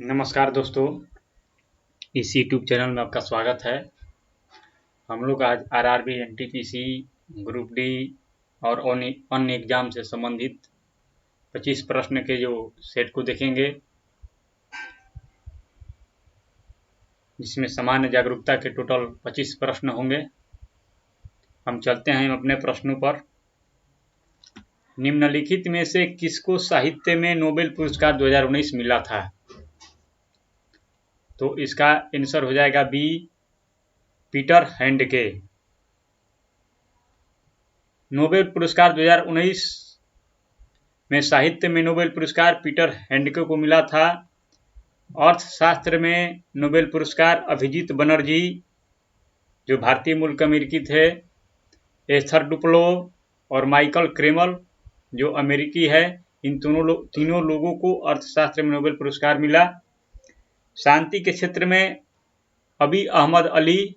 नमस्कार दोस्तों, इस यूट्यूब चैनल में आपका स्वागत है। हम लोग आज आरआरबी, एनटीपीसी, ग्रुप डी और अन्य एग्जाम से संबंधित 25 प्रश्न के जो सेट को देखेंगे, जिसमें सामान्य जागरूकता के टोटल 25 प्रश्न होंगे। हम चलते हैं अपने प्रश्नों पर। निम्नलिखित में से किसको साहित्य में नोबेल पुरस्कार 2019 मिला था? तो इसका आंसर हो जाएगा बी, पीटर हैंडके। नोबेल पुरस्कार 2019 में साहित्य में नोबेल पुरस्कार पीटर हैंडके को मिला था। अर्थशास्त्र में नोबेल पुरस्कार अभिजीत बनर्जी, जो भारतीय मूल के अमेरिकी थे, एस्थर डुप्लो और माइकल क्रेमल, जो अमेरिकी है, इन तीनों लोगों को अर्थशास्त्र में नोबेल पुरस्कार मिला। शांति के क्षेत्र में अबी अहमद अली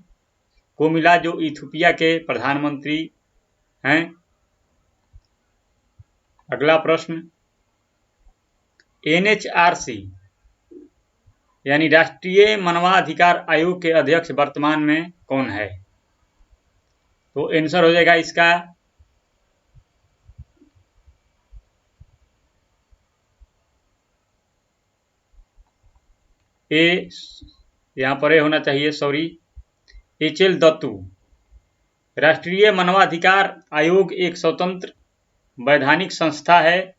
को मिला, जो इथियोपिया के प्रधानमंत्री हैं। अगला प्रश्न, एनएचआरसी यानी राष्ट्रीय मानवाधिकार आयोग के अध्यक्ष वर्तमान में कौन है? तो आंसर हो जाएगा इसका ए, यहाँ पर ए होना चाहिए, सॉरी, एचएल दत्तू। राष्ट्रीय मानवाधिकार आयोग एक स्वतंत्र वैधानिक संस्था है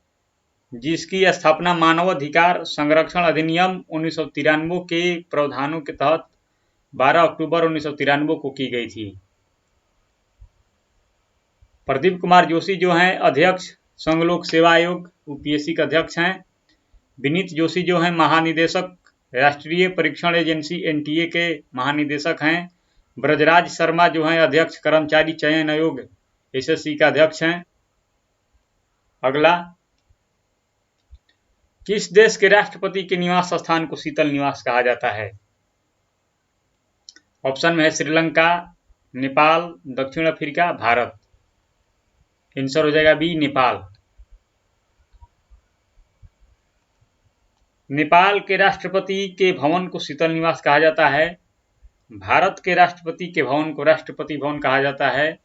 जिसकी स्थापना मानवाधिकार संरक्षण अधिनियम 1993 के प्रावधानों के तहत 12 अक्टूबर 1993 को की गई थी। प्रदीप कुमार जोशी जो हैं अध्यक्ष संघ लोक सेवा आयोग यूपीएससी के अध्यक्ष हैं। विनीत जोशी जो हैं महानिदेशक राष्ट्रीय परीक्षण एजेंसी एनटीए के महानिदेशक हैं। ब्रजराज शर्मा जो हैं अध्यक्ष कर्मचारी चयन आयोग एसएससी का अध्यक्ष हैं। अगला, किस देश के राष्ट्रपति के निवास स्थान को शीतल निवास कहा जाता है? ऑप्शन में है श्रीलंका, नेपाल, दक्षिण अफ्रीका, भारत। आंसर हो जाएगा बी, नेपाल। नेपाल के राष्ट्रपति के भवन को शीतल निवास कहा जाता है। भारत के राष्ट्रपति के भवन को राष्ट्रपति भवन कहा जाता है।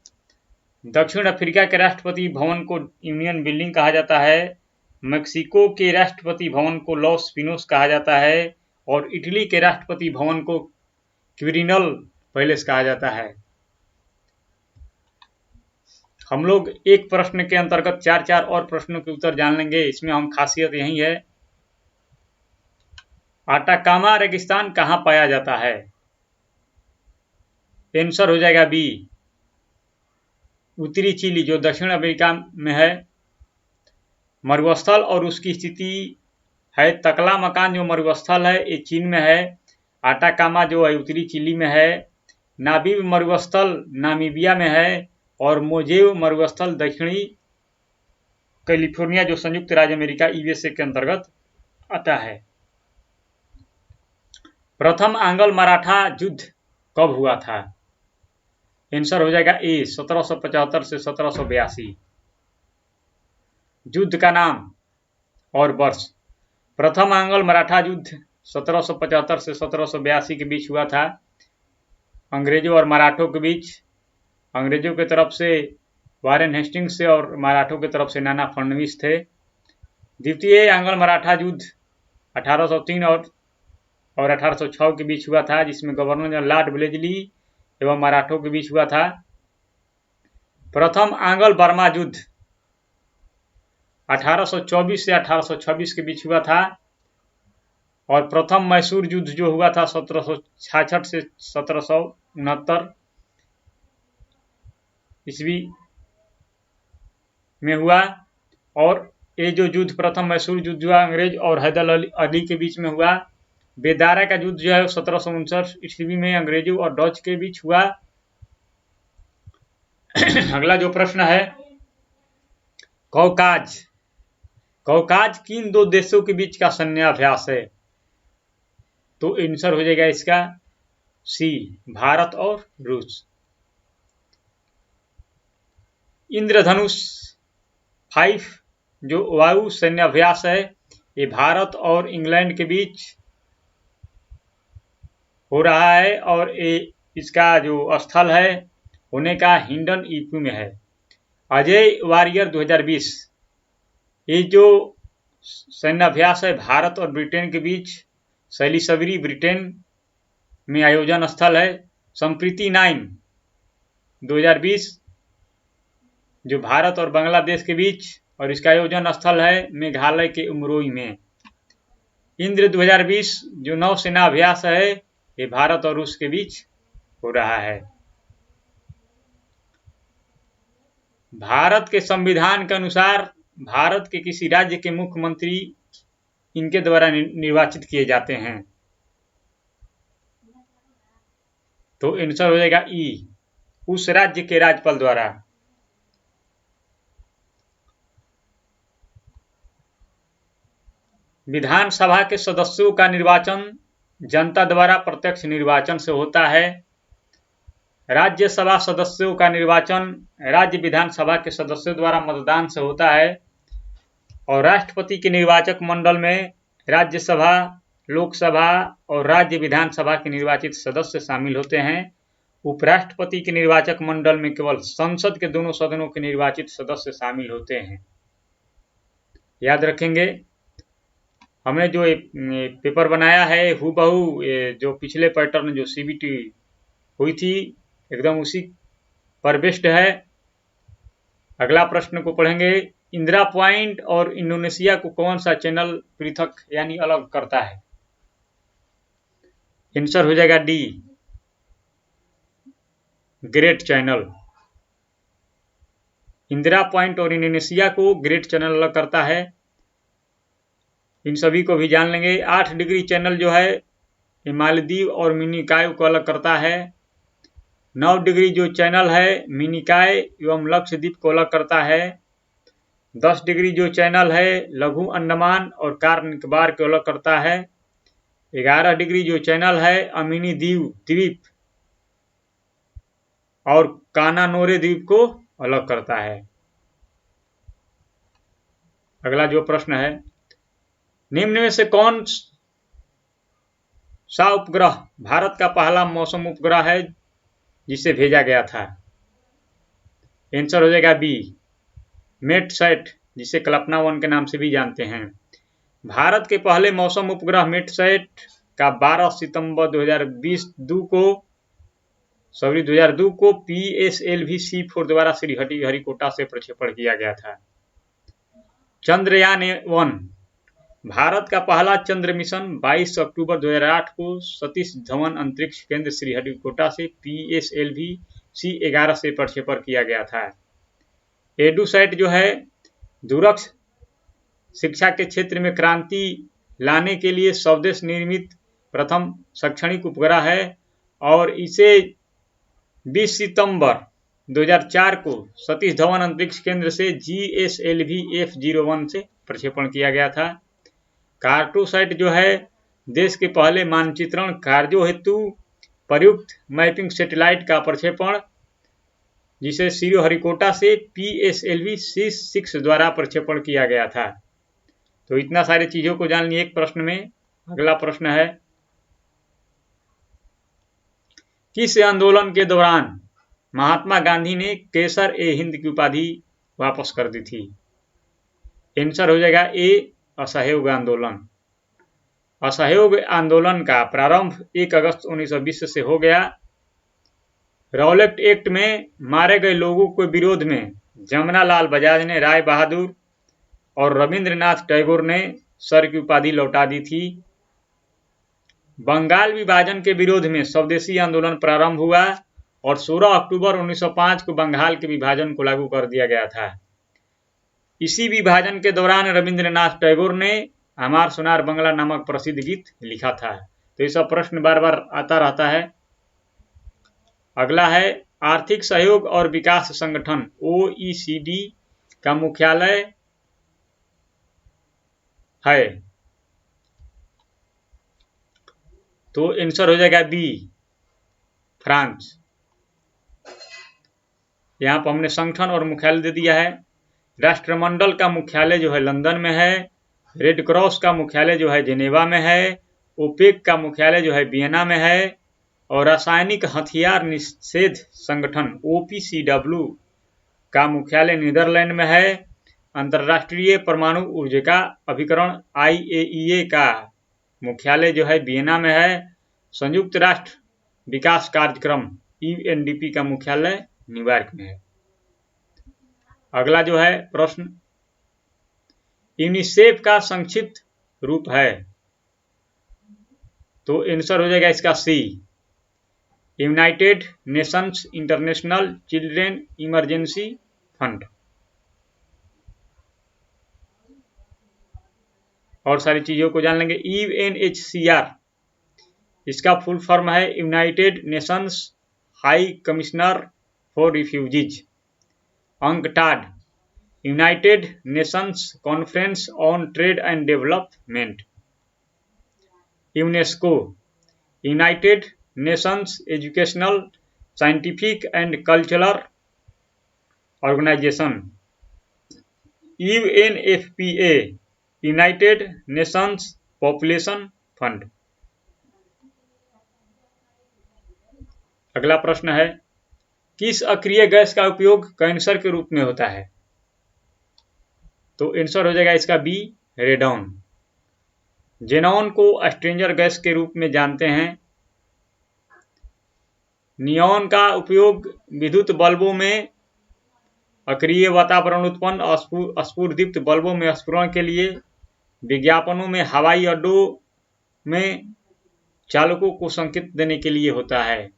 दक्षिण अफ्रीका के राष्ट्रपति भवन को यूनियन बिल्डिंग कहा जाता है। मेक्सिको के राष्ट्रपति भवन को लॉस पिनोस कहा जाता है और इटली के राष्ट्रपति भवन को क्विरिनल पैलेस कहा जाता है। हम लोग एक प्रश्न के अंतर्गत 4 और प्रश्नों के उत्तर जान लेंगे। इसमें हम खासियत यही है, आटाकामा रेगिस्तान कहाँ पाया जाता है? आंसर हो जाएगा बी, उत्तरी चिली, जो दक्षिण अमेरिका में है। मरुस्थल और उसकी स्थिति है तकला मकान, जो मरुस्थल है ये चीन में है। आटाकामा जो है उत्तरी चिली में है। नाबीब मरुस्थल नामीबिया में है और मोजेव मरुस्थल दक्षिणी कैलिफोर्निया, जो संयुक्त राज्य अमेरिका यूएसए के अंतर्गत आता है। प्रथम आंग्ल मराठा युद्ध कब हुआ था? आंसर हो जाएगा ए, 1775 से 1782। युद्ध का नाम और वर्ष, प्रथम आंग्ल मराठा युद्ध 1775 से 1782 के बीच हुआ था, अंग्रेजों और मराठों के बीच। अंग्रेजों की तरफ से वारेन हेस्टिंग्स से और मराठों की तरफ से नाना फडणवीस थे। द्वितीय आंग्ल मराठा युद्ध 1803 और 1806 के बीच हुआ था, जिसमें गवर्नर जनरल लॉर्ड वेलेस्ली एवं मराठों के बीच हुआ था। प्रथम आंग्ल बर्मा युद्ध 1824 से 1826 के बीच हुआ था और प्रथम मैसूर युद्ध जो हुआ था 1766 से 1769 ईस्वी में हुआ। और ये जो युद्ध प्रथम मैसूर युद्ध हुआ अंग्रेज और हैदर अली के बीच में हुआ। बेदारा का युद्ध जो है 1759 ईस्वी में अंग्रेजों और डच के बीच हुआ। अगला जो प्रश्न है, कौकाज किन दो देशों के बीच का सैन्य अभ्यास है? तो आंसर हो जाएगा इसका सी, भारत और रूस। इंद्रधनुष 5 जो वायु सैन्य अभ्यास है, ये भारत और इंग्लैंड के बीच हो रहा है और इसका जो स्थल है होने का हिंडन यूपी में है। अजय वारियर 2020 ये जो सैन्याभ्यास है भारत और ब्रिटेन के बीच सैलिसबरी ब्रिटेन में आयोजन स्थल है। संप्रीति 9 2020 जो भारत और बांग्लादेश के बीच और इसका आयोजन स्थल है मेघालय के उमरोई में। इंद्र 2020 जो नौसेना अभ्यास है ये भारत और रूस के बीच हो रहा है। भारत के संविधान के अनुसार भारत के किसी राज्य के मुख्यमंत्री इनके द्वारा निर्वाचित किए जाते हैं। तो आंसर हो जाएगा ई, उस राज्य के राज्यपाल द्वारा। विधानसभा के सदस्यों का निर्वाचन जनता द्वारा प्रत्यक्ष निर्वाचन से होता है। राज्यसभा सदस्यों का निर्वाचन राज्य विधानसभा के सदस्यों द्वारा मतदान से होता है। और राष्ट्रपति के निर्वाचक मंडल में राज्यसभा, लोकसभा और राज्य विधानसभा के निर्वाचित सदस्य शामिल होते हैं। उपराष्ट्रपति के निर्वाचक मंडल में केवल संसद के दोनों सदनों के निर्वाचित सदस्य शामिल होते हैं। याद रखेंगे, हमने जो पेपर बनाया है हूबहू जो पिछले पैटर्न जो सीबीटी हुई थी एकदम उसी पर बेस्ड है। अगला प्रश्न को पढ़ेंगे। इंदिरा पॉइंट और इंडोनेशिया को कौन सा चैनल पृथक यानी अलग करता है? आंसर हो जाएगा D, great channel. Indira point और इंडोनेशिया को ग्रेट चैनल अलग करता है। इन सभी को भी जान लेंगे। 8 डिग्री चैनल जो है मालदीव और मिनिकॉय को अलग करता है। 9 डिग्री जो चैनल है मिनिकॉय एवं लक्षद्वीप को अलग करता है। 10 डिग्री जो चैनल है लघु अंडमान और कार निकोबार को अलग करता है। 11 डिग्री जो चैनल है अमीनी द्वीप और कानानोरे द्वीप को अलग करता है। अगला जो प्रश्न है, निम्न में से कौन सा उपग्रह भारत का पहला मौसम उपग्रह है जिसे भेजा गया था? आंसर हो जाएगा बी, मेटसैट, जिसे कल्पना 1 के नाम से भी जानते हैं। भारत के पहले मौसम उपग्रह मेटसैट का 12 सितंबर 2002 को PSLV C4 द्वारा श्रीहरिकोटा से प्रक्षेपण किया गया था। चंद्रयान 1 भारत का पहला चंद्र मिशन 22 अक्टूबर 2008 को सतीश धवन अंतरिक्ष केंद्र श्रीहरिकोटा से PSLV C11 से प्रक्षेपण किया गया था। एडुसैट जो है दूरस्थ शिक्षा के क्षेत्र में क्रांति लाने के लिए स्वदेश निर्मित प्रथम शैक्षणिक उपग्रह है और इसे 20 सितंबर 2004 को सतीश धवन अंतरिक्ष केंद्र से GSLV F01 से प्रक्षेपण किया गया था। कार्टोसैट जो है देश के पहले मानचित्रण कार्यों हेतु प्रयुक्त मैपिंग सैटेलाइट का प्रक्षेपण जिसे श्रीहरिकोटा से PSLV C6 द्वारा प्रक्षेपण किया गया था। तो इतना सारी चीजों को जान लिए एक प्रश्न में। अगला प्रश्न है, किस आंदोलन के दौरान महात्मा गांधी ने केसर ए हिंद की उपाधि वापस कर दी थी? आंसर हो जाएगा ए, असहयोग आंदोलन। असहयोग आंदोलन का प्रारंभ 1 अगस्त 1920 से हो गया। रॉलेट एक्ट में मारे गए लोगों के विरोध में जमनालाल बजाज ने राय बहादुर और रविंद्रनाथ टैगोर ने सर की उपाधि लौटा दी थी। बंगाल विभाजन के विरोध में स्वदेशी आंदोलन प्रारंभ हुआ और 16 अक्टूबर 1905 को बंगाल के विभाजन को लागू कर दिया गया था। इसी विभाजन के दौरान रविंद्रनाथ टैगोर ने हमार सोनार बंगला नामक प्रसिद्ध गीत लिखा था। तो ये सब प्रश्न बार बार आता रहता है। अगला है, आर्थिक सहयोग और विकास संगठन OECD का मुख्यालय है? तो आंसर हो जाएगा बी, फ्रांस। यहाँ पर हमने संगठन और मुख्यालय दे दिया है। राष्ट्रमंडल का मुख्यालय जो है लंदन में है। रेड क्रॉस का मुख्यालय जो है जेनेवा में है ओपेक का मुख्यालय जो है वियना में है, और रासायनिक हथियार निषेध संगठन OPCW का मुख्यालय नीदरलैंड में है। अंतर्राष्ट्रीय परमाणु ऊर्जा अभिकरण IAEA का मुख्यालय जो है वियना में है। संयुक्त राष्ट्र विकास कार्यक्रम UNDP का मुख्यालय न्यूयॉर्क में है। अगला जो है प्रश्न, यूनिसेफ का संक्षिप्त रूप है, तो आंसर हो जाएगा इसका C, United Nations International Children Emergency Fund. और सारी चीजों को जान लेंगे। UNHCR इसका फुल फॉर्म है United Nations High Commissioner for Refugees. UNCTAD United Nations Conference on Trade and Development. UNESCO United Nations Educational Scientific and Cultural Organisation. UNFPA United Nations Population Fund. अगला प्रश्न है, किस अक्रिय गैस का उपयोग cancer के रूप में होता है, तो आंसर हो जाएगा इसका B, रेडॉन। जेनॉन को स्ट्रेंजर गैस के रूप में जानते हैं। नियॉन का उपयोग विद्युत बल्बों में अक्रिय वातावरण उत्पन्न स्फुरदीप्त बल्बों में स्फुरण के लिए, विज्ञापनों में, हवाई अड्डों में चालकों को संकेत देने के लिए होता है।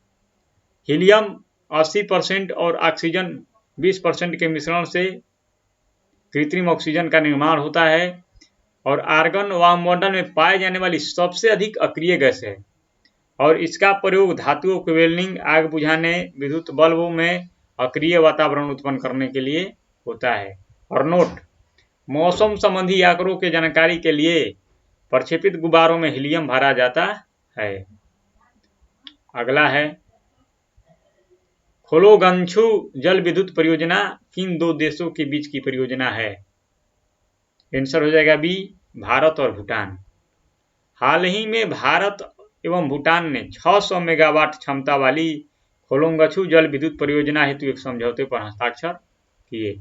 हीलियम 80% और ऑक्सीजन 20% के मिश्रण से कृत्रिम ऑक्सीजन का निर्माण होता है, और आर्गन वायुमंडल में पाए जाने वाली सबसे अधिक अक्रिय गैस है, और इसका प्रयोग धातुओं को वेल्डिंग, आग बुझाने, विद्युत बल्बों में अक्रिय वातावरण उत्पन्न करने के लिए होता है। और नोट, मौसम संबंधी आंकड़ों के जानकारी के लिए प्रक्षेपित गुब्बारों में हीलियम भरा जाता है। अगला है, खोलोगंछू जल विद्युत परियोजना किन दो देशों के बीच की परियोजना है, आंसर हो जाएगा B, भारत और भूटान। हाल ही में भारत एवं भूटान ने 600 मेगावाट क्षमता वाली खोलोगंछू जल विद्युत परियोजना हेतु एक समझौते पर हस्ताक्षर किए।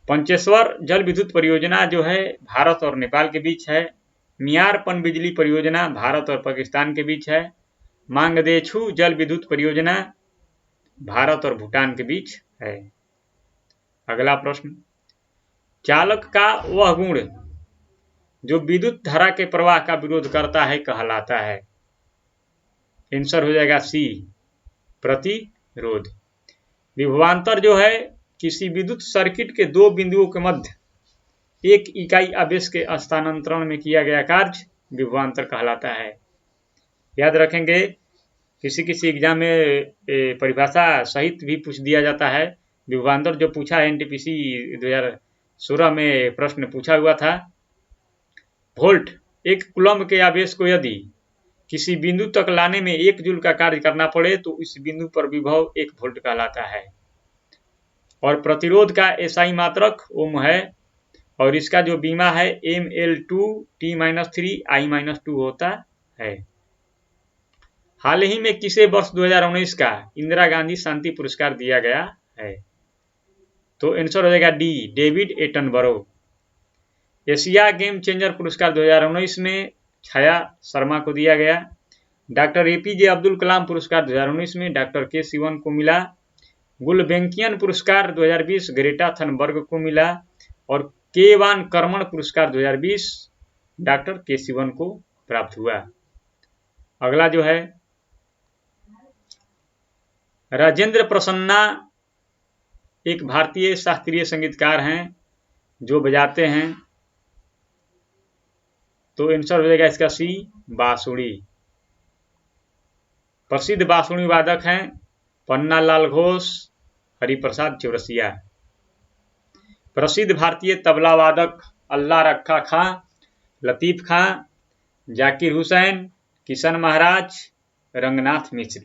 पंचेश्वर जल विद्युत परियोजना जो है भारत और नेपाल के बीच है। मियार पनबिजली परियोजना भारत और पाकिस्तान के बीच है। मांगदेछू जल विद्युत परियोजना भारत और भूटान के बीच है। अगला प्रश्न, चालक का वह गुण जो विद्युत धारा के प्रवाह का विरोध करता है कहलाता है, आंसर हो जाएगा C, प्रतिरोध। विभवांतर जो है किसी विद्युत सर्किट के दो बिंदुओं के मध्य एक इकाई आवेश के स्थानांतरण में किया गया कार्य विभवांतर कहलाता है। याद रखेंगे, किसी एग्जाम में परिभाषा सहित भी पूछ दिया जाता है। विभवांतर जो पूछा है NTPC 2016 में प्रश्न पूछा हुआ था। वोल्ट, एक कूलम्ब के आवेश को यदि किसी बिंदु तक लाने में 1 जूल का कार्य करना पड़े तो इस बिंदु पर विभव 1 वोल्ट कहलाता है। और प्रतिरोध का SI मात्रक ओम है, और इसका जो बीमा है ML2T-3I-2 होता है। हाल ही में किसे वर्ष 2019 का इंदिरा गांधी शांति पुरस्कार दिया गया है, तो आंसर हो जाएगा D, David Attenborough. Asia game changer पुरस्कार 2019 में छाया शर्मा को दिया गया। डॉक्टर APJ अब्दुल कलाम पुरस्कार 2019 में डॉक्टर के सिवन को मिला। गुलबेंकियन पुरस्कार 2020 ग्रेटा थनबर्ग को मिला। और केवान कर्मण पुरस्कार 2020 डॉक्टर के सिवन को प्राप्त हुआ। अगला जो है, राजेंद्र प्रसन्ना एक भारतीय शास्त्रीय संगीतकार हैं जो बजाते हैं, तो आंसर हो जाएगा इसका C, बांसुरी। प्रसिद्ध बांसुरी वादक हैं पन्ना लाल घोष, हरिप्रसाद चौरसिया। प्रसिद्ध भारतीय तबला वादक अल्लाह रखा खां, लतीफ खां, जाकिर हुसैन, किशन महाराज, रंगनाथ मिश्र,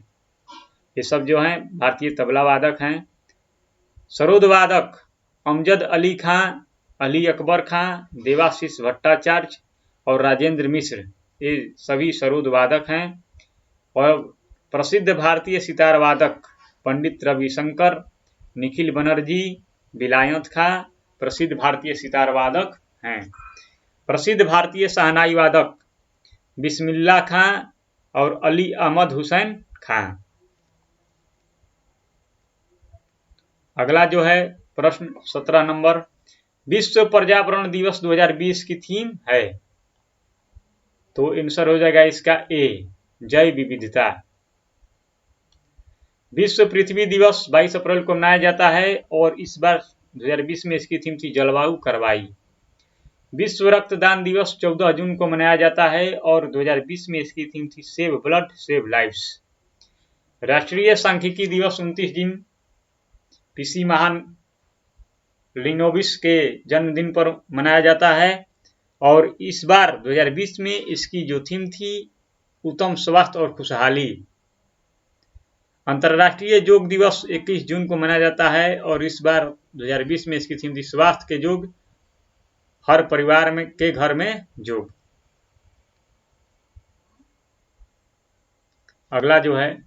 ये सब जो हैं भारतीय तबला वादक हैं। सरोद वादक अमजद अली खां, अली अकबर खां, देवाशीष भट्टाचार्य और राजेंद्र मिश्र, ये सभी सरोद वादक हैं। और प्रसिद्ध भारतीय सितार वादक पंडित रविशंकर, निखिल बनर्जी, विलायत खां प्रसिद्ध भारतीय सितार वादक हैं। प्रसिद्ध भारतीय शहनाई वादक बिस्मिल्लाह खां और अली अहमद हुसैन खां। अगला जो है प्रश्न 17 नंबर, विश्व पर्यावरण दिवस 2020 की थीम है। तो आंसर हो जाएगा इसका ए, जैव विविधता। विश्व पृथ्वी दिवस 22 अप्रैल को मनाया जाता है और इस बार 2020 में इसकी थीम थी जलवायु कार्रवाई। विश्व रक्तदान दिवस 14 जून को मनाया जाता है और 2020 में इसकी थीम थी सेव ब्लड सेव लाइव्स। राष्ट्रीय सांख्यिकी दिवस 29 जून पीसी महान लिनोविस के जन्मदिन पर मनाया जाता है और इस बार 2020 में इसकी जो थीम थी उत्तम स्वास्थ्य और खुशहाली। अंतर्राष्ट्रीय योग दिवस 21 जून को मनाया जाता है और इस बार 2020 में इसकी थीम थी स्वास्थ्य के योग, हर परिवार में के घर में योग। अगला जो है,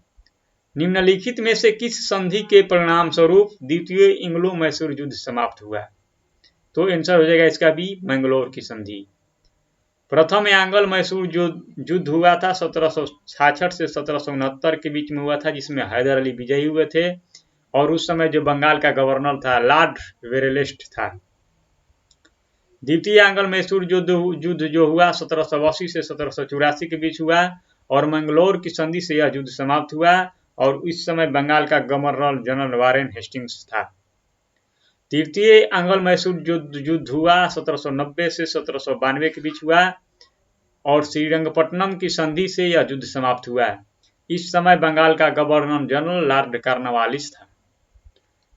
निम्नलिखित में से किस संधि के परिणाम स्वरूप द्वितीय एंग्लो मैसूर युद्ध समाप्त हुआ। तो आंसर हो जाएगा इसका बी, मैंगलोर की संधि। प्रथम एंग्लो मैसूर युद्ध हुआ था 1766 से 1769 के बीच में हुआ था, जिसमें हैदर अली विजयी हुए थे और उस समय जो बंगाल का गवर्नर था लॉर्ड वेरेलेस्ट था। द्वितीय एंग्लो मैसूर युद्ध जो हुआ 1780 से 1784 के बीच हुआ और मैंगलोर की संधि से यह युद्ध समाप्त हुआ और इस समय बंगाल का गवर्नर जनरल वारेन हेस्टिंग्स था। तृतीय एंग्लो मैसूर युद्ध हुआ 1790 से 1792 के बीच हुआ और श्रीरंगपट्टनम की संधि से यह युद्ध समाप्त हुआ। इस समय बंगाल का गवर्नर जनरल लॉर्ड कॉर्नवालिस था।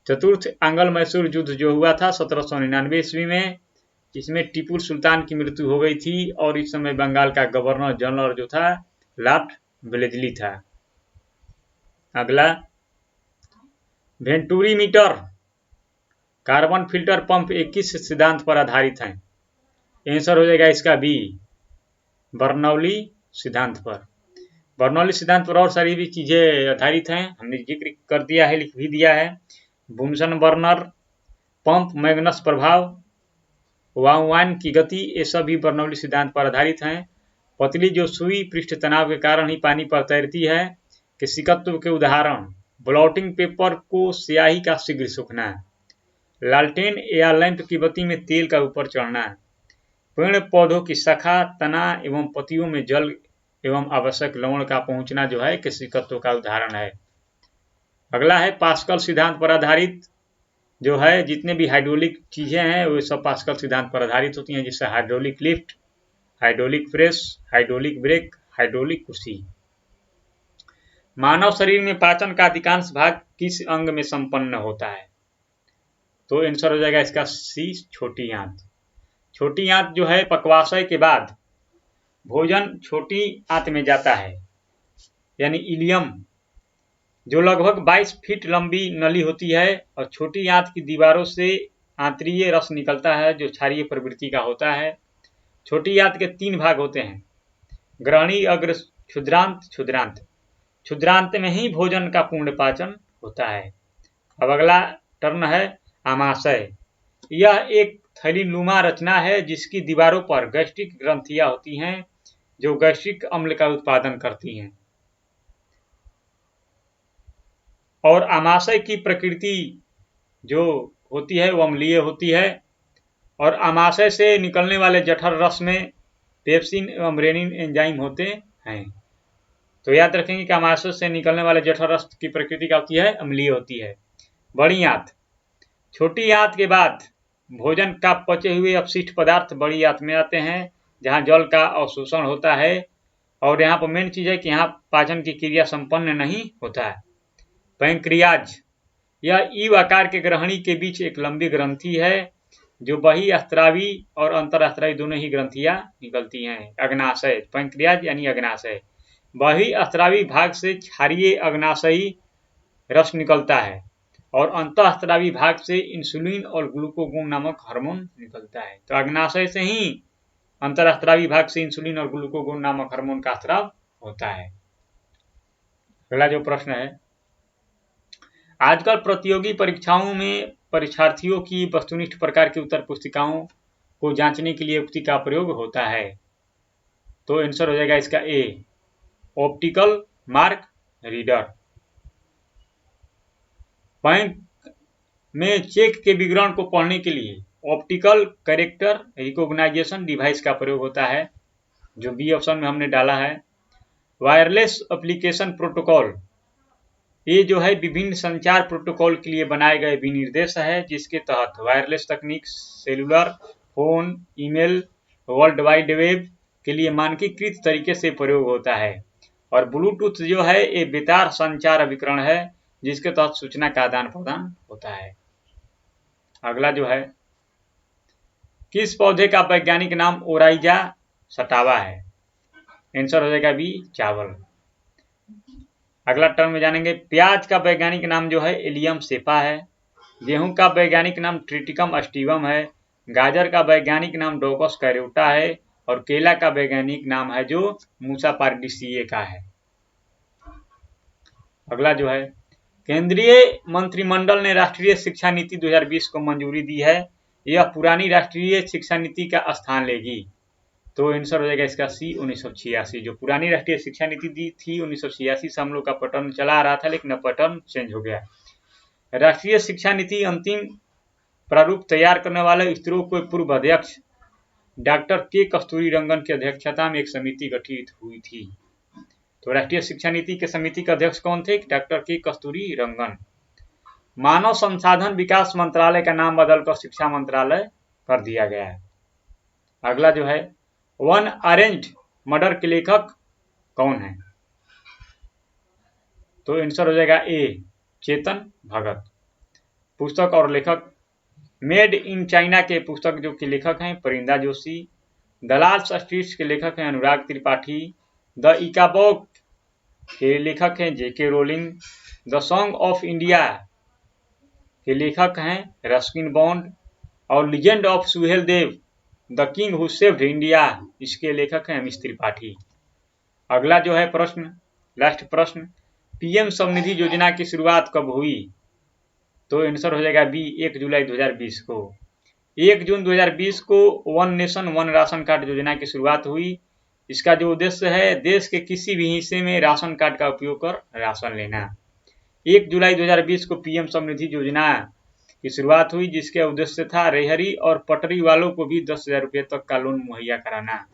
चतुर्थ एंग्लो मैसूर युद्ध जो हुआ था 1799 ईस्वी में, इसमें टीपू सुल्तान की मृत्यु हो गई थी और इस समय बंगाल का गवर्नर जनरल जो था लॉर्ड वेलेस्ली था। अगला, वेंटूरीमीटर कार्बन फिल्टर पंप एक किस सिद्धांत पर आधारित है। आंसर हो जाएगा इसका बी, बर्नौली सिद्धांत पर। बर्नौली सिद्धांत पर और सारी भी चीजें आधारित हैं, हमने जिक्र कर दिया है, लिख भी दिया है। बुनसन बर्नर पंप, मैग्नस प्रभाव, वाउवान की गति, ये सभी बर्नौली सिद्धांत पर आधारित हैं। पतली जो सुई पृष्ठ तनाव के कारण ही पानी पर तैरती है कि सिकत्व के उदाहरण, ब्लॉटिंग पेपर को स्याही का शीघ्र सूखना, लालटेन या लैंप की बत्ती में तेल का ऊपर चढ़ना, पेड़ पौधों की शाखा, तना एवं पत्तियों में जल एवं आवश्यक लवण का पहुंचना जो है कृषिकत्व का उदाहरण है। अगला है पास्कल सिद्धांत पर आधारित जो है, जितने भी हाइड्रोलिक चीजें हैं वो सब पास्कल सिद्धांत पर आधारित होती हैं, जिससे hydraulic lift, hydraulic press, hydraulic brake, hydraulic कुर्सी। मानव शरीर में पाचन का अधिकांश भाग किस अंग में संपन्न होता है। तो आंसर हो जाएगा इसका सी, छोटी आंत। छोटी आंत जो है पक्वाशय के बाद भोजन छोटी आंत में जाता है, यानी इलियम, जो लगभग 22 फीट लंबी नली होती है और छोटी आंत की दीवारों से आंतरीय रस निकलता है जो क्षारीय प्रवृत्ति का होता है। छोटी आंत के 3 भाग होते हैं, ग्रहणी, अग्र, क्षुद्रांत, क्षुद्रांत। क्षुद्रांत में ही भोजन का पूर्ण पाचन होता है। अब अगला टर्न है आमाशय। यह एक थैलीनुमा रचना है जिसकी दीवारों पर गैस्ट्रिक ग्रंथियां होती हैं जो गैस्ट्रिक अम्ल का उत्पादन करती हैं। और आमाशय की प्रकृति जो होती है वो अम्लीय होती है और आमाशय से निकलने वाले जठर रस में पेप्सिन एवं रेनिन एंजाइम होते हैं। तो याद रखेंगे कि आमाशय से निकलने वाले जठर रस की प्रकृति क्या होती है, अम्लीय होती है। बड़ी आंत, छोटी आंत के बाद भोजन का पचे हुए अपशिष्ट पदार्थ बड़ी आंत में आते हैं जहां जल का अवशोषण होता है और यहाँ पर मेन चीज है कि यहाँ पाचन की क्रिया संपन्न नहीं होता है। पैंक्रियाज, यह ईव आकार के ग्रहणी के बीच एक लंबी ग्रंथि है जो बहिःस्रावी और अंतःस्रावी दोनों ही ग्रंथियां निकलती हैं। अग्नाशय, पैंक्रियाज यानी अग्नाशय, बहिःस्रावी भाग से क्षारीय अग्नाशयी रस निकलता है और अंतःस्रावी भाग से इंसुलिन और ग्लूकागोन नामक हार्मोन निकलता है। तो अग्नाशय से ही अंतरस्त्रावी भाग से इंसुलिन और ग्लूकागोन नामक हार्मोन का स्राव होता है। अगला जो प्रश्न है, आजकल प्रतियोगी परीक्षाओं में परीक्षार्थियों की वस्तुनिष्ठ प्रकार की उत्तर पुस्तिकाओं को जांचने के लिए युक्ति का प्रयोग होता है। तो आंसर हो जाएगा इसका ए, ऑप्टिकल मार्क रीडर। बैंक में चेक के विवरण को पढ़ने के लिए ऑप्टिकल कैरेक्टर रिकॉग्नाइजेशन डिवाइस का प्रयोग होता है, जो बी ऑप्शन में हमने डाला है। वायरलेस एप्लीकेशन प्रोटोकॉल, ये जो है विभिन्न संचार प्रोटोकॉल के लिए बनाए गए विनिर्देश है, जिसके तहत वायरलेस तकनीक cellular phone, email, world wide web के लिए मानकीकृत तरीके से प्रयोग होता है। और ब्लूटूथ जो है ये बेतार संचार अभिकरण है, जिसके तहत सूचना का आदान प्रदान होता है। अगला जो है, किस पौधे का वैज्ञानिक नाम ओराइजा सटावा है? आंसर हो जाएगा बी, चावल। अगला टर्म में जानेंगे, प्याज का वैज्ञानिक नाम जो है एलियम सेफा है। गेहूं का वैज्ञानिक नाम ट्रिटिकम स्टीवम है। गाजर का वैज्ञानिक नाम डोकस कैरोटा है। और केला का वैज्ञानिक नाम है जो मूसा पार्डिसिए का है। अगला जो है, केंद्रीय मंत्रिमंडल ने राष्ट्रीय शिक्षा नीति 2020 को मंजूरी दी है। यह पुरानी राष्ट्रीय शिक्षा नीति का स्थान लेगी। तो आंसर हो जाएगा इसका सी, 1986। जो पुरानी राष्ट्रीय शिक्षा नीति दी थी 1986 से हम लोग का पैटर्न चला आ रहा था, लेकिन अब पैटर्न चेंज हो गया। राष्ट्रीय शिक्षा नीति अंतिम प्रारूप तैयार करने वाले इसरो के पूर्व अध्यक्ष डॉक्टर के कस्तूरी रंगन की अध्यक्षता में एक समिति गठित हुई थी। तो राष्ट्रीय शिक्षा नीति के समिति के अध्यक्ष कौन थे? डॉक्टर के कस्तूरी रंगन। मानव संसाधन विकास मंत्रालय का नाम बदलकर शिक्षा मंत्रालय कर दिया गया है। अगला जो है, वन अरेंज्ड मर्डर के लेखक कौन है? तो आंसर हो जाएगा ए, चेतन भगत। पुस्तक और लेखक, मेड इन चाइना के पुस्तक जो के लेखक हैं परिंदा जोशी। दलाल स्ट्रीट्स के लेखक हैं अनुराग त्रिपाठी। द इकाबॉक के लेखक हैं J K Rowling. The song of India के लेखक हैं रस्किन बॉन्ड। और legend of Suhel Dev the king who saved India, इसके लेखक हैं अमिश त्रिपाठी। अगला जो है प्रश्न, लास्ट प्रश्न, पीएम स्वनिधि योजना की शुरुआत कब हुई? तो आंसर हो जाएगा बी, 1 जुलाई 2020 को। 1 जून 2020 को one nation one ration card योजना की शुरुआत हुई। इसका जो उद्देश्य है, देश के किसी भी हिस्से में राशन कार्ड का उपयोग कर राशन लेना। 1 जुलाई 2020 को पीएम स्वनिधि योजना की शुरुआत हुई, जिसके उद्देश्य था रेहड़ी और पटरी वालों को भी 10,000 रुपये तक का लोन मुहैया कराना।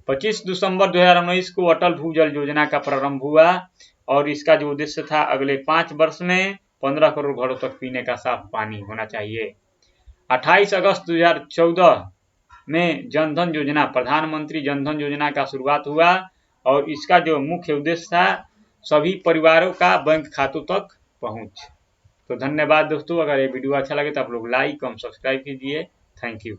25 दिसंबर 2019 को अटल भूजल योजना का प्रारंभ हुआ और इसका जो उद्देश्य था, अगले 5 वर्ष में 15 करोड़ घरों तक पीने का साफ पानी होना चाहिए। 28 अगस्त 2014 में जनधन योजना, प्रधानमंत्री जनधन योजना का शुरुआत हुआ और इसका जो मुख्य उद्देश्य था, सभी परिवारों का बैंक खातों तक पहुंच। तो धन्यवाद दोस्तों, अगर ये वीडियो अच्छा लगे तो आप लोग लाइक और सब्सक्राइब कीजिए। Thank you.